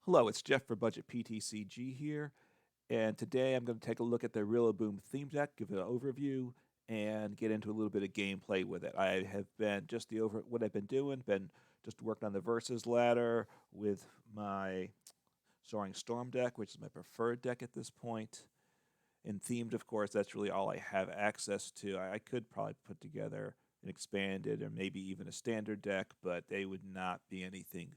Hello, it's Jeff for Budget PTCG here, and today I'm going to take a look at the Rillaboom Theme Deck, give it an overview, and get into a little bit of gameplay with it. I have been what I've been doing, been just working on the Versus ladder with my Soaring Storm deck, which is my preferred deck at this point. And themed, of course, that's really all I have access to. I could probably put together an expanded or maybe even a standard deck, but they would not be anything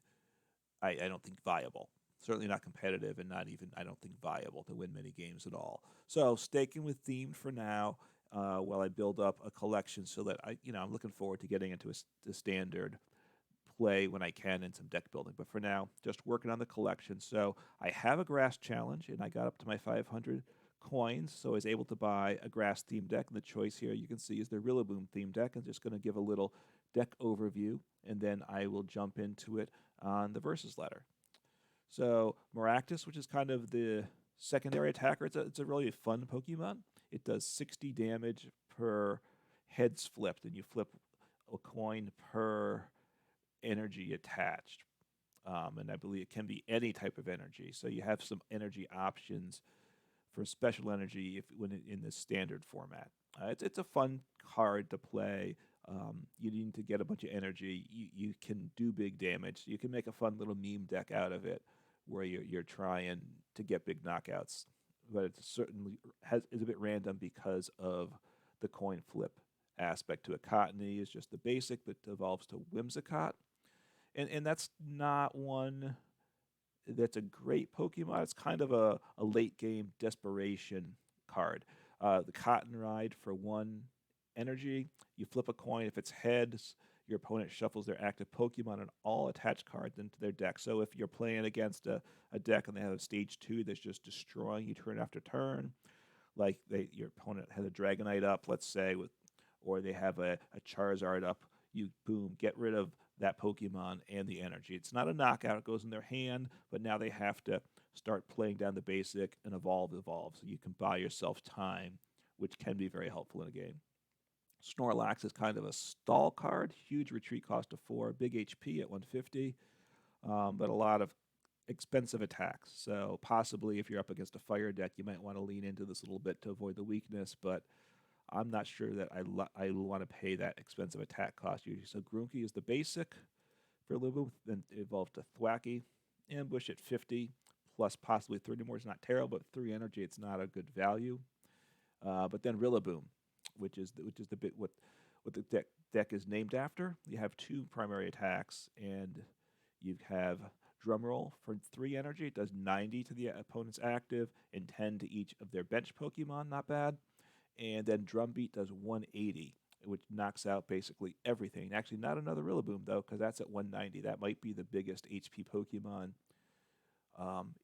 I don't think viable. Certainly not competitive, and not even I don't think viable to win many games at all. So staking with themed for now, while I build up a collection, so that I'm looking forward to getting into a standard play when I can in some deck building. But for now, just working on the collection. So I have a Grass Challenge, and I got up to my 500 coins, so I was able to buy a Grass theme deck. And the choice here you can see is the Rillaboom theme deck. I'm just going to give a little deck overview, and then I will jump into it on the Versus ladder. So Maractus, which is kind of the secondary attacker, it's a really fun Pokemon. It does 60 damage per heads flipped, and you flip a coin per energy attached. And I believe it can be any type of energy. So you have some energy options for special energy in the standard format. It's a fun card to play. You need to get a bunch of energy. You can do big damage. You can make a fun little meme deck out of it, where you're trying to get big knockouts. But it certainly is a bit random because of the coin flip aspect to it. Cottony is just the basic that evolves to Whimsicott, and that's not one that's a great Pokemon. It's kind of a late game desperation card. The Cotton Ride for one energy. You flip a coin. If it's heads, your opponent shuffles their active Pokemon and all attached cards into their deck. So if you're playing against a deck and they have a stage 2 that's just destroying you turn after turn, like your opponent has a Dragonite up, let's say, or they have a Charizard up, you boom, get rid of that Pokemon and the energy. It's not a knockout, it goes in their hand, but now they have to start playing down the basic and evolve. So you can buy yourself time, which can be very helpful in a game. Snorlax is kind of a stall card, huge retreat cost of 4, big HP at 150, but a lot of expensive attacks. So possibly if you're up against a fire deck, you might want to lean into this a little bit to avoid the weakness, but I'm not sure that I want to pay that expensive attack cost usually. So Grunky is the basic for Libu, then evolved to Thwacky. Ambush at 50, plus possibly 30 more is not terrible, but 3 energy, it's not a good value. But then Rillaboom, which is the bit what the deck is named after. You have 2 primary attacks, and you have Drumroll for 3 energy. It does 90 to the opponent's active and 10 to each of their bench Pokemon. Not bad. And then Drumbeat does 180, which knocks out basically everything. Actually, not another Rillaboom, though, because that's at 190. That might be the biggest HP Pokemon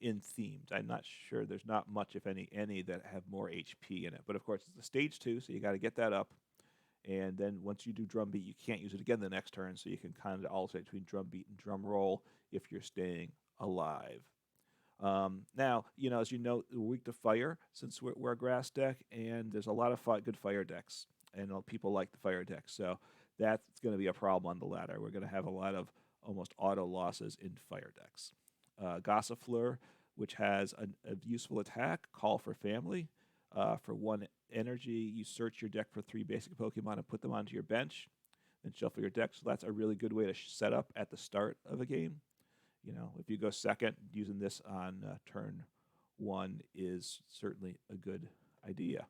in themed. I'm not sure. There's not much, if any, that have more HP in it. But of course, it's a stage 2, so you got to get that up. And then once you do Drumbeat, you can't use it again the next turn, so you can kind of alternate between Drumbeat and Drumroll if you're staying alive. Now, as you know, we're weak to fire since we're a grass deck, and there's a lot of good fire decks, and people like the fire deck. So that's going to be a problem on the ladder. We're going to have a lot of almost auto losses in fire decks. Gossifleur, which has a useful attack, Call for Family. For 1 energy, you search your deck for 3 basic Pokemon and put them onto your bench, then shuffle your deck. So that's a really good way to set up at the start of a game. If you go second, using this on turn 1 is certainly a good idea.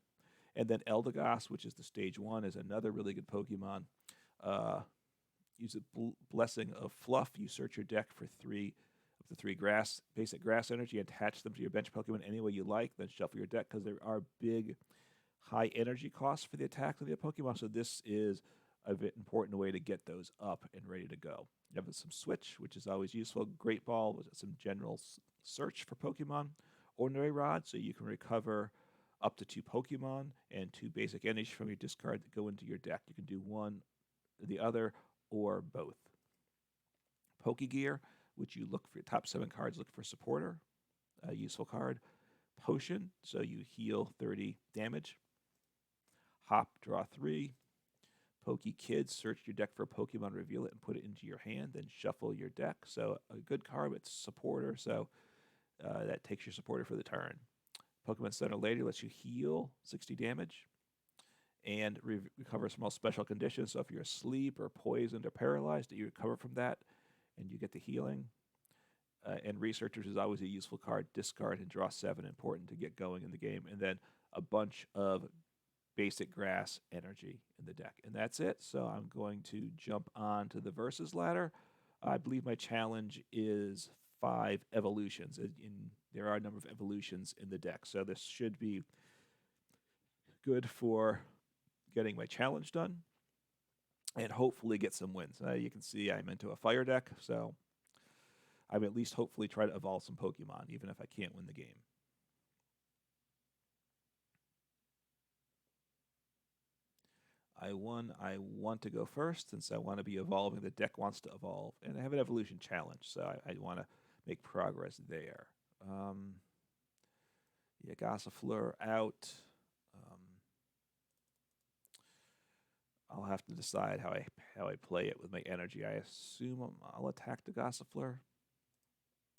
And then Eldegoss, which is the stage 1, is another really good Pokemon. Use a Blessing of Fluff. You search your deck for 3 of the 3 basic grass energy, attach them to your bench Pokemon any way you like, then shuffle your deck, because there are big, high energy costs for the attack of the Pokemon. So this is a bit important way to get those up and ready to go. You have some Switch, which is always useful. Great Ball was some general search for Pokemon. Ordinary Rod, so you can recover up to 2 Pokemon and 2 basic energy from your discard that go into your deck. You can do one or the other or both. Pokegear, which you look for your top 7 cards, look for Supporter, a useful card. Potion, so you heal 30 damage. Hop, draw 3. Pokey Kids, search your deck for a Pokemon, reveal it, and put it into your hand, then shuffle your deck. So a good card, it's supporter, so that takes your supporter for the turn. Pokemon Center later lets you heal 60 damage and recover small special conditions. So if you're asleep or poisoned or paralyzed, you recover from that and you get the healing. And Researchers is always a useful card. Discard and draw 7, important to get going in the game. And then a bunch of basic grass energy in the deck. And that's it. So I'm going to jump on to the Versus ladder. I believe my challenge is 5 evolutions. There are a number of evolutions in the deck. So this should be good for getting my challenge done and hopefully get some wins. You can see I'm into a fire deck, so I'm at least hopefully try to evolve some Pokemon, even if I can't win the game. I want to go first since I want to be evolving. The deck wants to evolve, and I have an evolution challenge, so I want to make progress there. Yeah, Gossifleur out. I'll have to decide how I play it with my energy. I assume I'll attack the Gossifleur.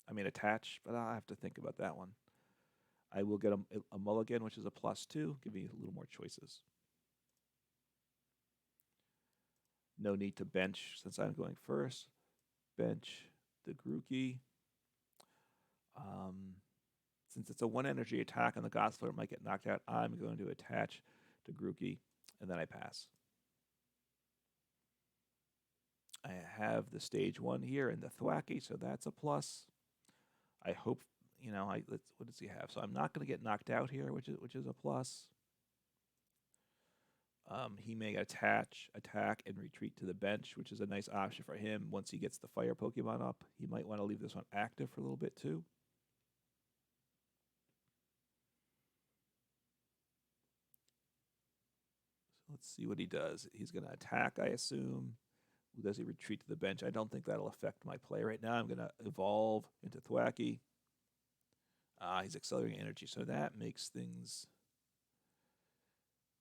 I mean attach, but I'll have to think about that one. I will get a mulligan, which is a +2, give me a little more choices. No need to bench since I'm going first. Bench the Grookey. Since it's a 1 energy attack and the Gossifleur might get knocked out, I'm going to attach to Grookey, and then I pass. I have the stage 1 here in the Thwackey, so that's a plus. I hope, what does he have? So I'm not going to get knocked out here, which is a plus. He may attack, and retreat to the bench, which is a nice option for him once he gets the fire Pokemon up. He might want to leave this one active for a little bit too. So let's see what he does. He's going to attack, I assume. Does he retreat to the bench? I don't think that'll affect my play right now. I'm going to evolve into Thwackey. He's accelerating energy, so that makes things...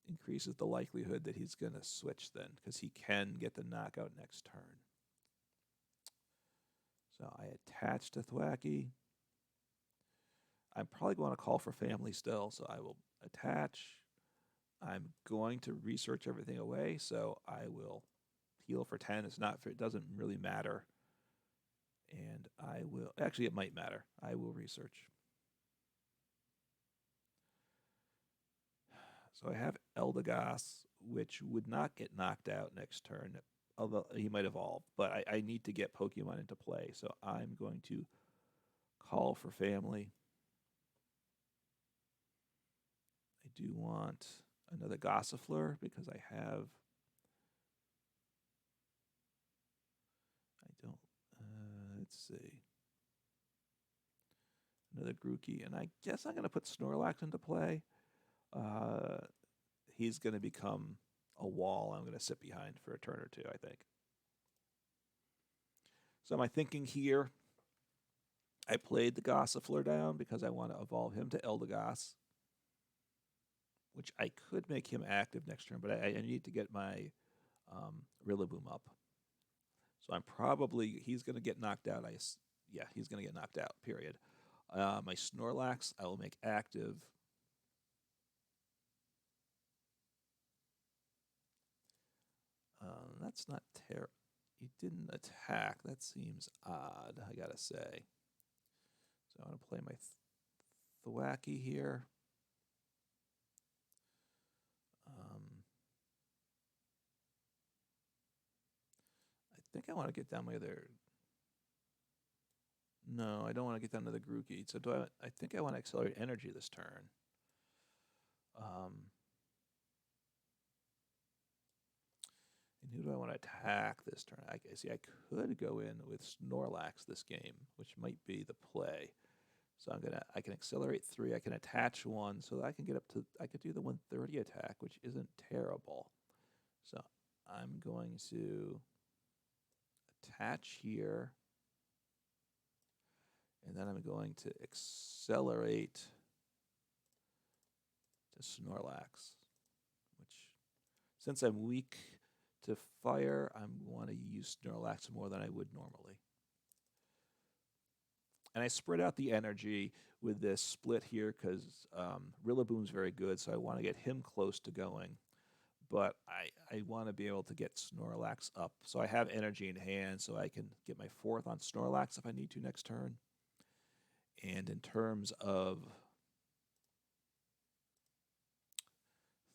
increases the likelihood that he's going to switch then, because he can get the knockout next turn. So I attach to Thwackey. I'm probably going to call for family still, so I will attach. I'm going to research everything away, so I will heal for 10. It doesn't really matter. And I will, actually it might matter. I will research. So I have Eldegoss, which would not get knocked out next turn, although he might evolve. But I need to get Pokemon into play, so I'm going to call for family. I do want another Gossifleur because I have... let's see. Another Grookey, and I guess I'm going to put Snorlax into play. He's going to become a wall I'm going to sit behind for a turn or two, I think. So my thinking here, I played the Gossifleur down because I want to evolve him to Eldegoss, which I could make him active next turn, but I need to get my Rillaboom up. So he's going to get knocked out. He's going to get knocked out, period. My Snorlax, I will make active. That's not terrible. He didn't attack. That seems odd, I gotta say. So I'm going to play my Thwackey here. I think I want to get down my other... No, I don't want to get down to the Grookey. So I think I want to accelerate energy this turn. And who do I want to attack this turn? I could go in with Snorlax this game, which might be the play. So I can accelerate 3. I can attach 1, so that I can get up to... I could do the 130 attack, which isn't terrible. So I'm going to attach here, and then I'm going to accelerate to Snorlax, which, since I'm weak To fire, I want to use Snorlax more than I would normally. And I spread out the energy with this split here because Rillaboom's very good, so I want to get him close to going. But I want to be able to get Snorlax up. So I have energy in hand, so I can get my 4th on Snorlax if I need to next turn. And in terms of...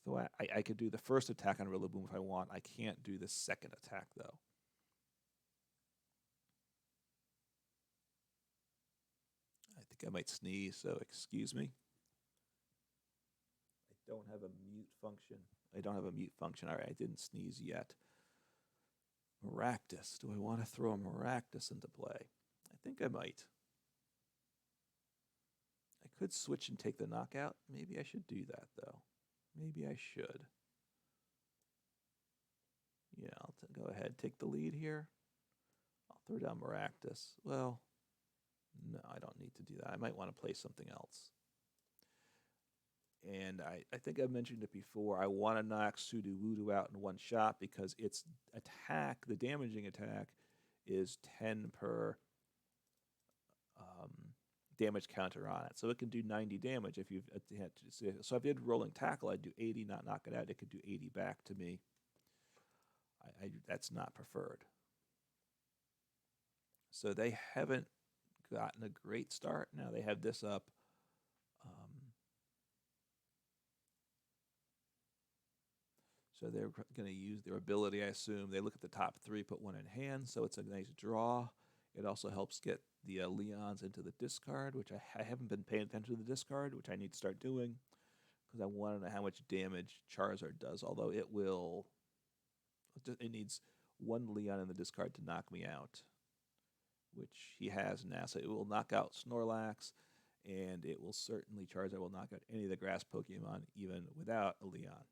So I could do the first attack on Rillaboom if I want. I can't do the second attack, though. I think I might sneeze, so excuse me. I don't have a mute function. All right, I didn't sneeze yet. Maractus. Do I want to throw a Maractus into play? I think I might. I could switch and take the knockout. Maybe I should do that, though. Maybe I should. Yeah, I'll go ahead, take the lead here. I'll throw down Maractus. Well, no, I don't need to do that. I might want to play something else. And I think I've mentioned it before. I want to knock Sudowoodo out in one shot because its attack, the damaging attack, is 10 per damage counter on it. So it can do 90 damage if you've... So if you had rolling tackle, I'd do 80, not knock it out. It could do 80 back to me. That's not preferred. So they haven't gotten a great start. Now they have this up. So they're going to use their ability, I assume. They look at the top 3, put 1 in hand, so it's a nice draw. It also helps get the Leons into the discard, which I haven't been paying attention to the discard, which I need to start doing because I want to know how much damage Charizard does, although it needs 1 Leon in the discard to knock me out, which he has now. So it will knock out Snorlax, and it will certainly, Charizard will knock out any of the grass Pokemon, even without a Leon.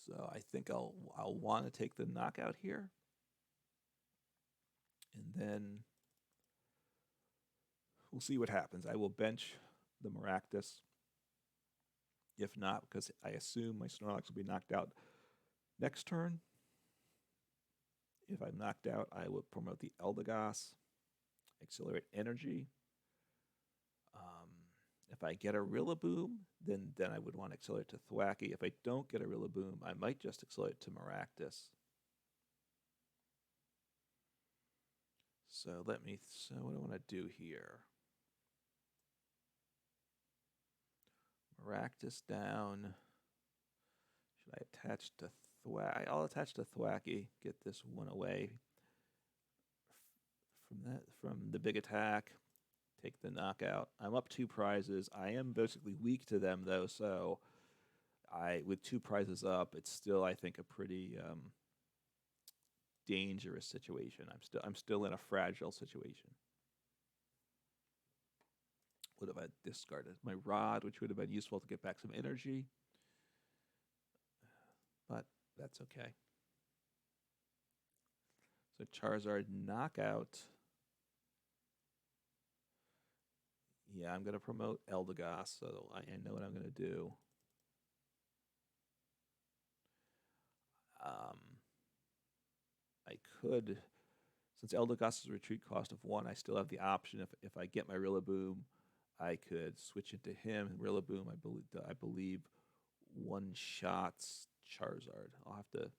So I think I'll want to take the knockout here. And then we'll see what happens. I will bench the Maractus. If not, because I assume my Snorlax will be knocked out next turn. If I'm knocked out, I will promote the Eldegoss, accelerate energy. If I get a Rillaboom, then I would want to accelerate to Thwackey. If I don't get a Rillaboom, I might just accelerate to Maractus. So what do I want to do here? Maractus down. Should I attach to Thwackey? I'll attach to Thwackey. Get this 1 away from the big attack. Take the knockout. I'm up 2 prizes. I am basically weak to them though, so with 2 prizes up, it's still, I think, a pretty dangerous situation. I'm still in a fragile situation. Would have I discarded my rod, which would have been useful to get back some energy, but that's okay. So Charizard knockout. Yeah, I'm going to promote Eldegoss, so I know what I'm going to do. I could, since Eldegoss's retreat cost of 1, I still have the option, if I get my Rillaboom, I could switch into him. Rillaboom, I believe one-shots Charizard. I'll have to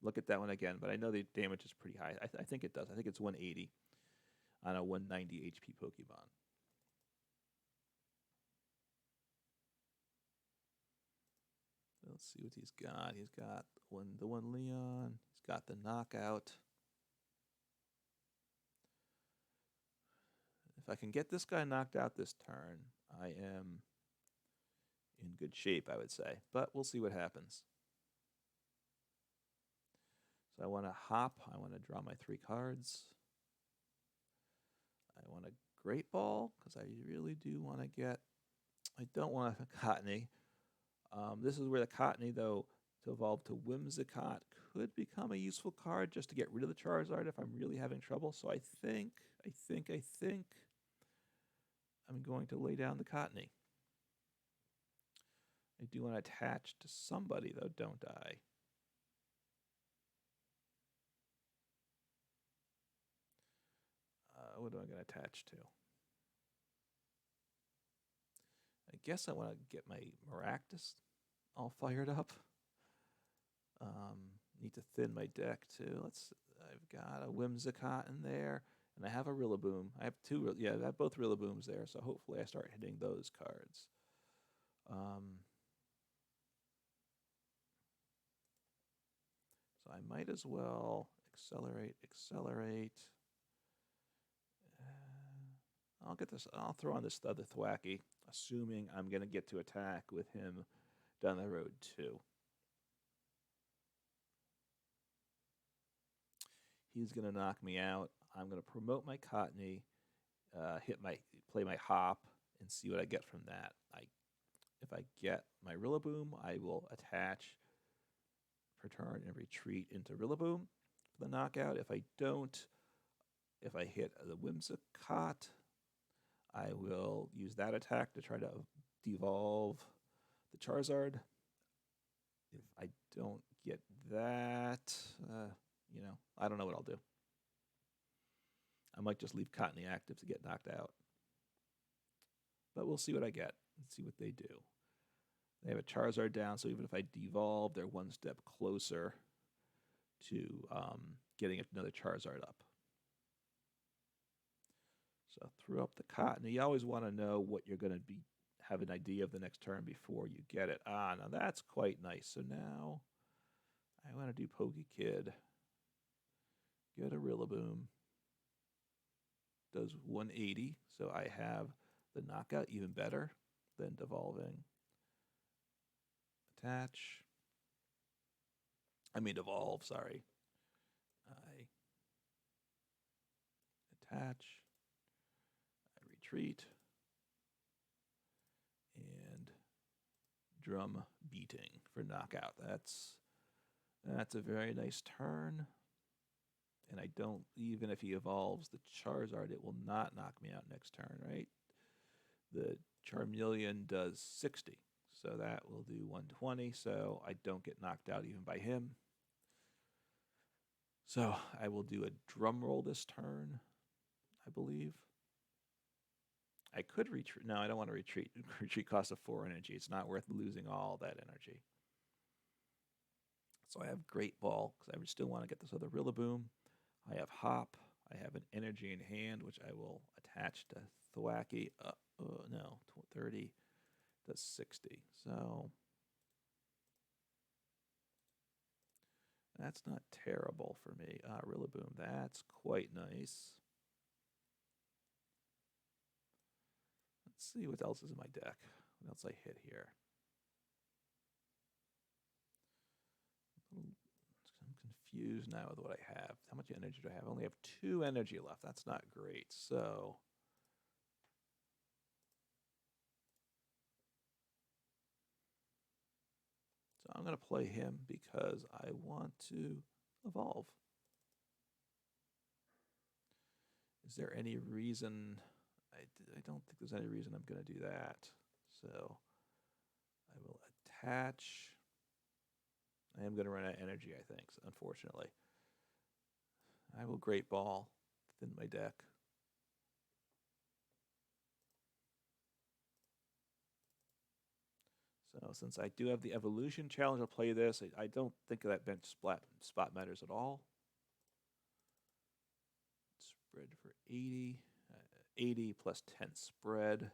look at that one again, but I know the damage is pretty high. I think it does. I think it's 180 on a 190 HP Pokemon. Let's see what he's got. He's got the one Leon. He's got the knockout. If I can get this guy knocked out this turn, I am in good shape, I would say. But we'll see what happens. So I want to hop. I want to draw my 3 cards. I want a Great Ball because I really do want to get... I don't want a Cottony. This is where the Cottony, though, to evolve to Whimsicott could become a useful card just to get rid of the Charizard if I'm really having trouble. So I think I'm going to lay down the Cottony. I do want to attach to somebody, though, don't I? What am I going to attach to? I guess I want to get my Maractus all fired up. Need to thin my deck too. I've got a Whimsicott in there, and I have a Rillaboom. I have two. Yeah, I have both Rillabooms there. So hopefully I start hitting those cards. So I might as well accelerate. I'll get this. I'll throw on this other Thwacky, assuming I'm going to get to attack with him down the road too. He's going to knock me out. I'm going to promote my Cottony, play my Hop, and see what I get from that. If I get my Rillaboom, I will attach per turn and retreat into Rillaboom for the knockout. If I don't, if I hit the Whimsicott, I will use that attack to try to devolve the Charizard. If I don't get that, I don't know what I'll do. I might just leave Cottony active to get knocked out. But we'll see what I get and see what they do. They have a Charizard down, so even if I devolve, they're one step closer to getting another Charizard up. So throw up the Cottony. You always want to know what you're going to have an idea of the next turn before you get it. Now that's quite nice. So now I want to do Pokekid. Get a Rillaboom. Does 180, so I have the knockout even better than devolving. Devolve, sorry. I attach, I retreat, and drum beating for knockout. That's a very nice turn. And I don't, even if he evolves the Charizard, it will not knock me out next turn, right? The Charmeleon does 60, so that will do 120, so I don't get knocked out even by him. So I will do a drum roll this turn, I believe. I could retreat. No, I don't want to retreat. Retreat costs 4 energy. It's not worth losing all that energy. So I have Great Ball, because I still want to get this other Rillaboom. I have Hop. I have an energy in hand, which I will attach to Thwacky. 30 does 60. So that's not terrible for me. Rillaboom, that's quite nice. Let's see what else is in my deck. What else I hit here? I'm confused now with what I have. How much energy do I have? I only have 2 energy left. That's not great. So I'm going to play him because I want to evolve. Is there any reason? I don't think there's any reason I'm going to do that. So I will attach. I am going to run out of energy, I think, unfortunately. I will Great Ball, thin my deck. So since I do have the evolution challenge, I'll play this. I don't think that bench spot matters at all. Spread for 80. 80 plus 10 spread.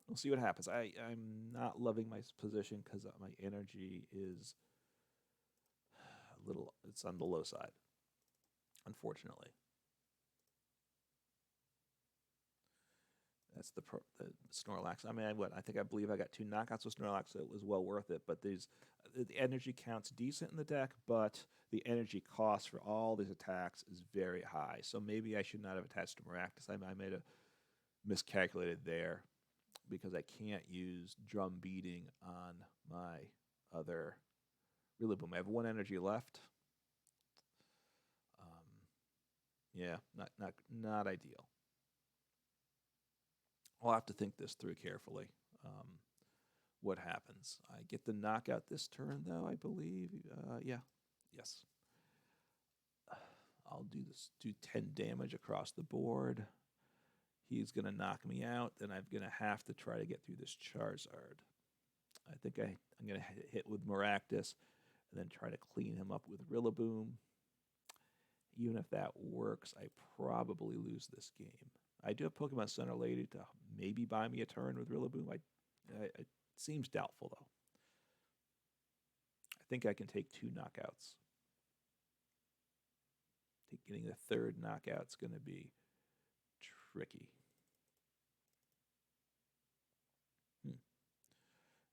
We'll see what happens. I'm not loving my position because my energy is it's on the low side, unfortunately. That's the Snorlax. I believe I got 2 knockouts with Snorlax, so it was well worth it. But the energy count's decent in the deck, but the energy cost for all these attacks is very high. So maybe I should not have attached to Maractus. I might have miscalculated there because I can't use drum beating on my other Rillaboom. I have 1 energy left. Yeah, not ideal. I'll have to think this through carefully. What happens? I get the knockout this turn, though, I believe. Yeah. Yes. I'll do this. Do 10 damage across the board. He's going to knock me out. Then I'm going to have to try to get through this Charizard. I think I'm going to hit with Maractus and then try to clean him up with Rillaboom. Even if that works, I probably lose this game. I do have Pokemon Center Lady to maybe buy me a turn with Rillaboom. It seems doubtful, though. I think I can take 2 knockouts. I think getting the third knockout's going to be tricky.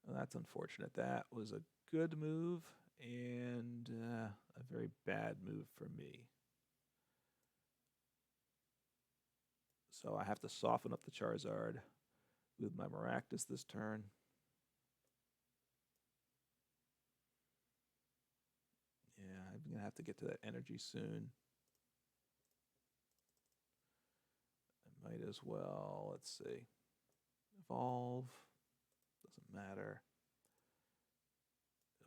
Well, that's unfortunate. That was a good move and a very bad move for me. So I have to soften up the Charizard with my Maractus this turn. Yeah, I'm going to have to get to that energy soon. I might as well, let's see, evolve. Doesn't matter.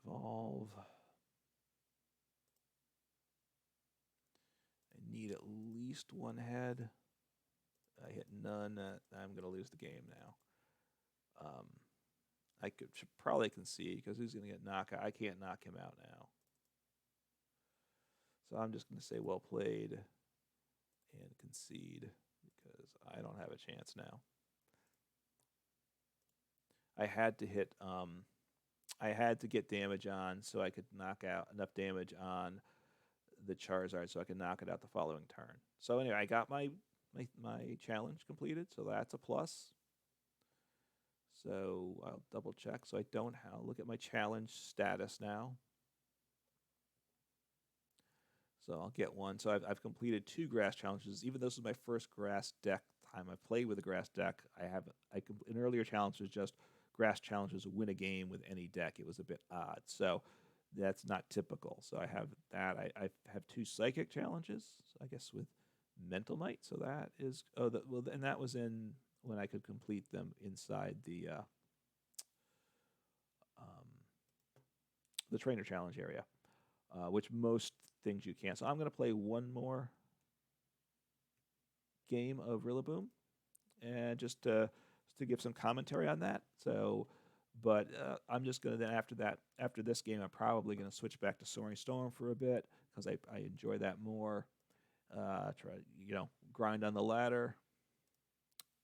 Evolve. I need at least 1 head. I hit none. I'm going to lose the game now. I should probably concede because who's going to get knocked out? I can't knock him out now. So I'm just going to say well played and concede because I don't have a chance now. I had to hit. I had to get damage on so I could knock out enough damage on the Charizard so I could knock it out the following turn. So anyway, I got my challenge completed, so that's a plus. So I'll double check. So I'll look at my challenge status now. So I'll get one. So I've completed 2 Grass Challenges. Even though this is my first Grass deck time I've played with a Grass deck, an earlier challenge was just Grass Challenges win a game with any deck. It was a bit odd. So that's not typical. So I have that. I have 2 Psychic Challenges, I guess, with Mental Might. So that is and that was in when I could complete them inside the Trainer Challenge area, which most things you can. So I'm going to play one more game of Rillaboom, and just to give some commentary on that. So, but I'm just going to then after this game, I'm probably going to switch back to Soaring Storm for a bit because I enjoy that more. Try grind on the ladder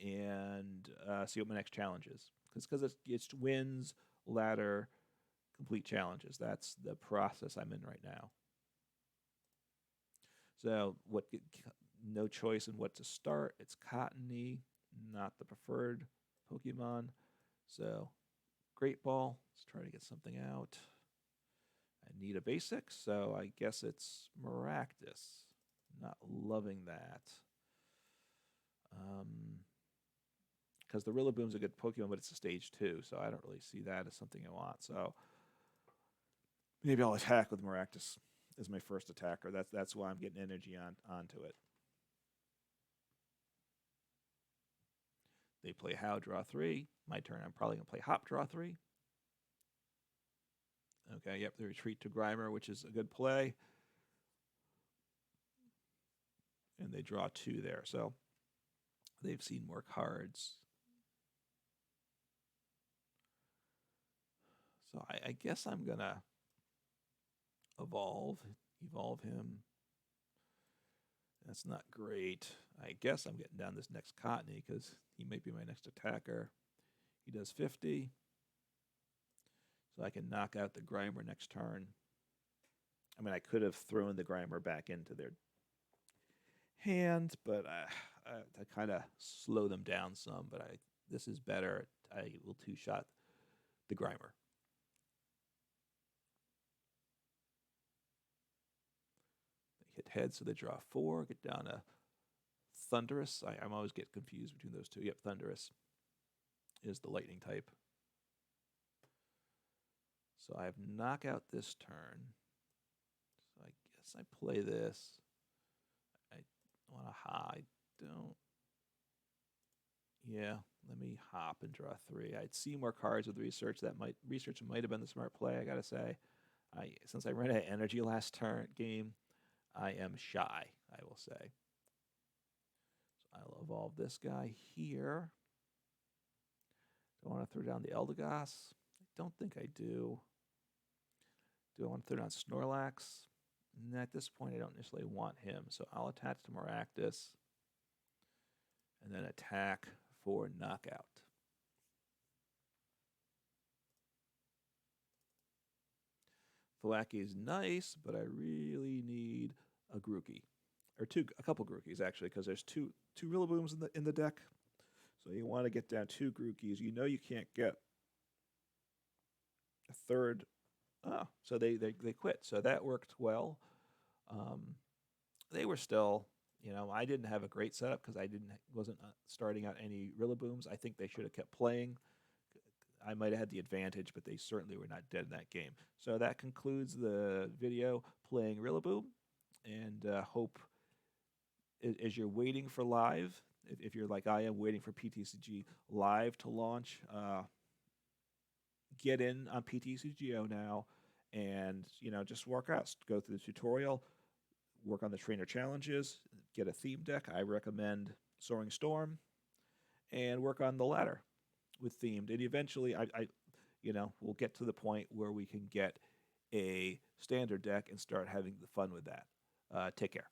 and see what my next challenge is because it's wins, ladder, complete challenges. That's the process I'm in right now. So no choice in what to start. It's Cottony, not the preferred Pokemon. So Great Ball. Let's try to get something out. I need a basic, so I guess it's Maractus. Not loving that. Because the Rillaboom's a good Pokemon, but it's a stage 2, so I don't really see that as something I want. So maybe I'll attack with Maractus as my first attacker. That's why I'm getting energy onto it. They play How, draw 3. My turn, I'm probably going to play Hop, draw 3. Okay, yep, they retreat to Grimer, which is a good play. And they draw 2 there. So they've seen more cards. So I guess I'm going to evolve him. That's not great. I guess I'm getting down this next Cottony because he might be my next attacker. He does 50. So I can knock out the Grimer next turn. I mean, I could have thrown the Grimer back into their hand, but I kind of slow them down some. But this is better. I will 2-shot the Grimer. They hit head, so they draw 4. Get down to Thundurus. I'm always get confused between those two. Yep, Thundurus is the lightning type. So I have knockout this turn. So I guess I play this. I want to hide. Don't. Yeah, let me hop and draw 3. I'd see more cards with research. Research might have been the smart play, I gotta say. Since I ran out of energy last game, I am shy, I will say. So I'll evolve this guy here. Do I want to throw down the Eldegoss? I don't think I do. Do I want to throw down Snorlax? And at this point, I don't necessarily want him, so I'll attach to Maractus and then attack for knockout. Thwackey is nice, but I really need a Grookey, or a couple Grookeys actually, because there's two Rillabooms in the deck. So you want to get down 2 Grookeys. You know you can't get a third. Oh, so they quit. So that worked well. They were still, I didn't have a great setup because I wasn't starting out any Rillabooms. I think they should have kept playing. I might have had the advantage, but they certainly were not dead in that game. So that concludes the video playing Rillaboom, and hope as you're waiting for live, if you're like I am waiting for PTCG live to launch, get in on PTCGO now, and just work out. Go through the tutorial, work on the trainer challenges, get a theme deck. I recommend Soaring Storm, and work on the ladder with themed. And eventually, we'll get to the point where we can get a standard deck and start having the fun with that. Take care.